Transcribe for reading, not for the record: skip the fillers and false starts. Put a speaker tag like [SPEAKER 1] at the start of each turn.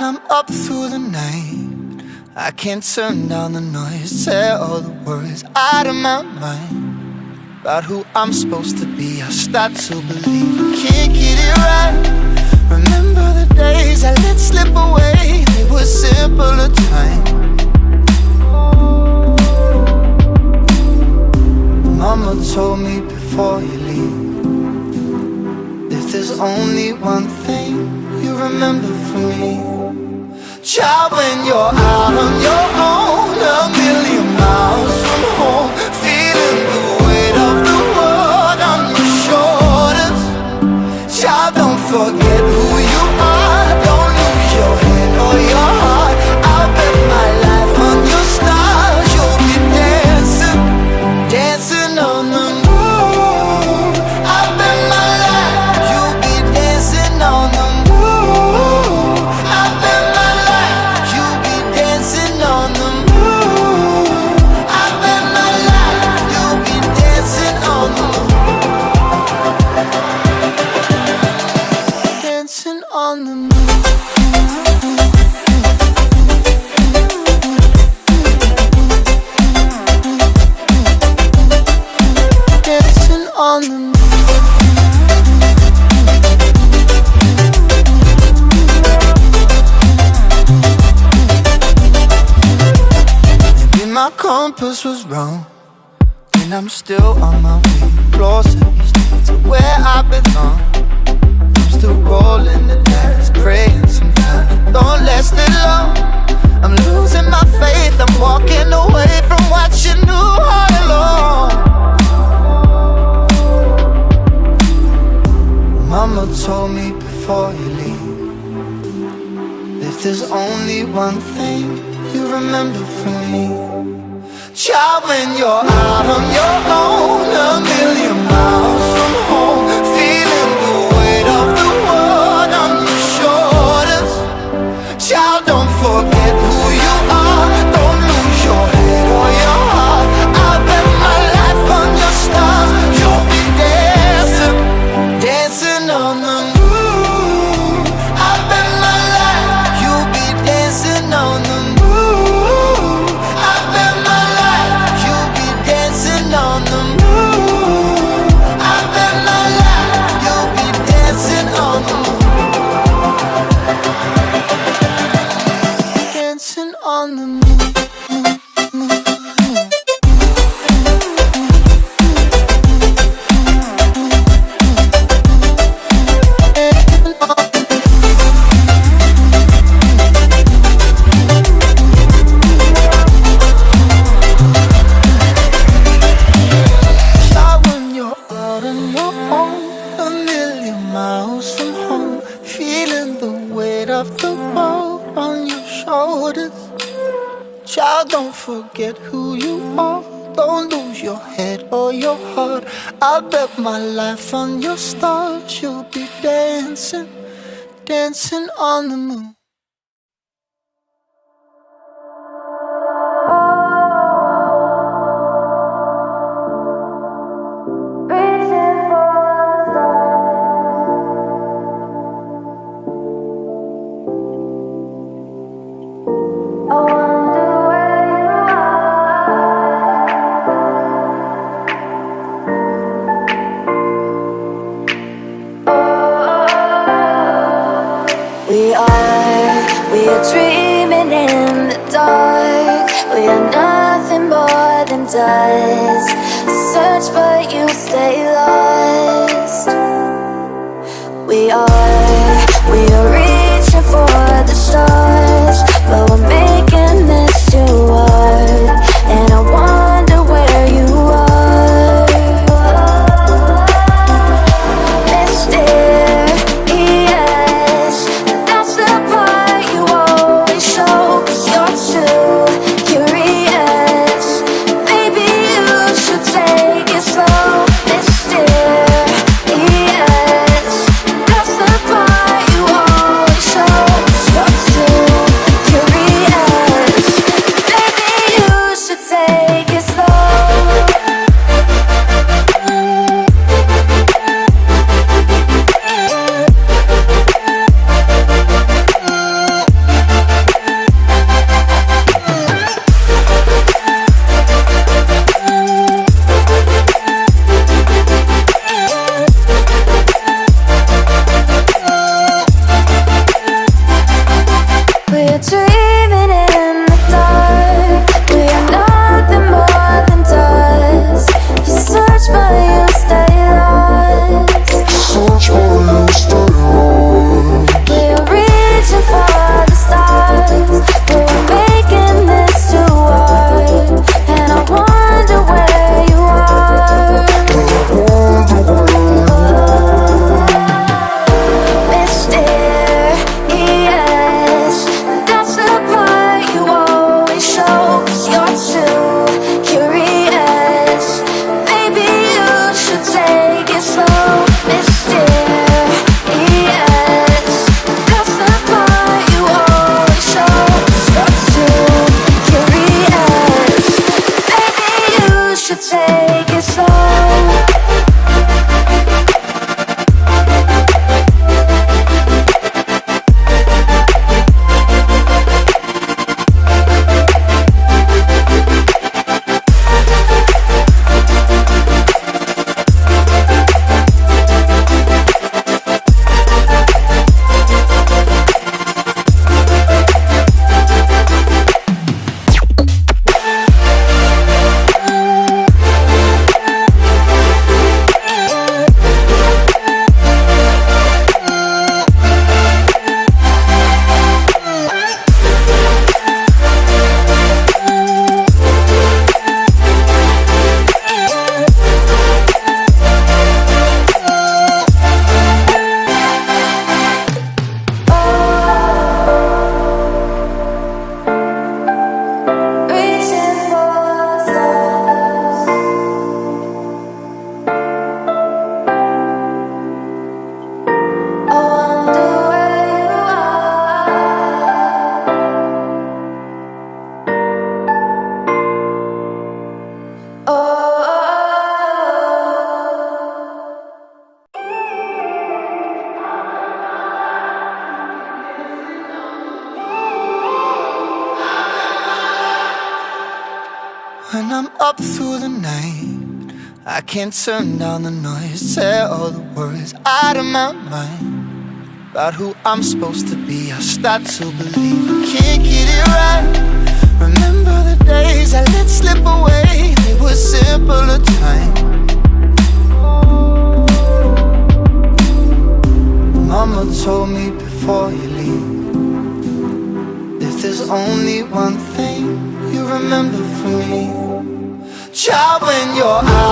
[SPEAKER 1] I'm up through the night, I can't turn down the noise, tear all the worries out of my mind about who I'm supposed to be. I start to believe I can't get it right. Remember the days I let slip away, they were simpler times. Mama told me before you leave, if there's only one thing you remember from me, child, when you're out on your own, a million miles from home, feeling the weight of the world on your shoulders. Child, don't forget who you are, don't lose your head or your heart. I'll bet my life on your stars, you'll be dancing, dancing on the moon. I'll bet my life you'll be dancing on the moon. I'll bet my life you'll be dancing on the moon. I'll bet my life you'll be dancing on the moon. Dancing on the moon. Dancing on the moon. Maybe my compass was wrong, and I'm still on my way closer to where I belong. I'm still rolling the dice, praying sometimes don't last it long. I'm losing my faith, I'm walking away from what you knew all along. Mama told me before you leave, if there's only one thing you remember from me, child, when you're out on your own, a million miles from home, feeling the weight of the world on your shoulders. Child, don't forget who you are, don't lose your head or your heart. I'll bet my life on your stars, you'll be dancing, dancing on the moon. I'll bet my life you'll be dancing on the moon. I'll bet my life you'll be dancing on the moon. I'll bet my life you'll be dancing on the moon. Dancing on the moon. Child, when you're out on your own, a million miles from home, feeling the weight of the world on your shoulders. Child, don't forget who you are, don't lose your head or your heart. I'll bet my life on your stars, you'll be dancing, dancing on the moon.
[SPEAKER 2] We are dreaming in the dark. We are nothing more than dust. Search but you stay lost. We are reaching for the stars, but we're making this too hard. And I wonder where you are. Mysterious, that's the part you always show. 'Cause you're too curious. Maybe you should take it slow. Mysterious. take it slow.
[SPEAKER 1] When I'm up through the night, I can't turn down the noise. Tear all the worries out of my mind about who I'm supposed to be. I start to believe I can't get it right. Remember the days I let slip away. They were simpler times. Mama told me before you leave, if there's only one thing you remember from me, child, when you're out